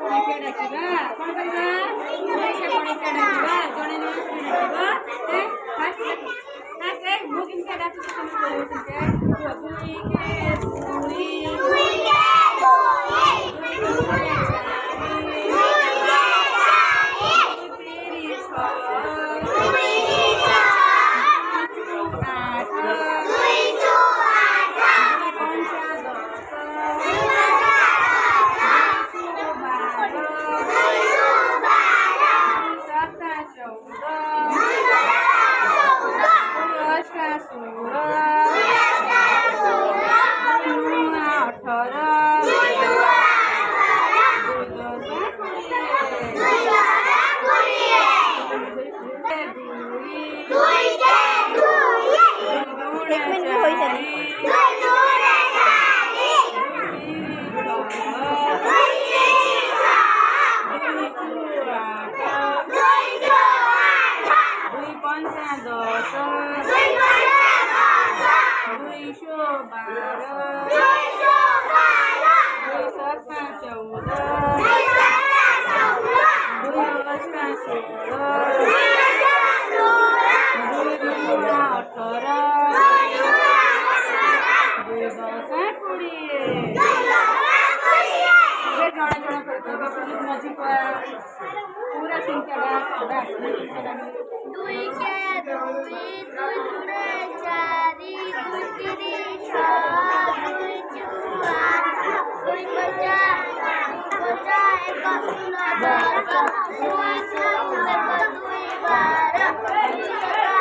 ପଣିକିଆ ଡାକିବା କ'ଣ କରିବା ଦୁଇଶହ ପଣିକିଆ ଡାକିବା ଜଣେ ଜଣେ ଡାକିବା ମୁଁ କେମିତି ଡାକୁଛି ତମେ पूरा संख्या दुई के दुई दुई दुरे चारि दुई तिरि छह दुई चुआ दुई पचास पचास एक शून्य दस दुई शून्य दुई बारह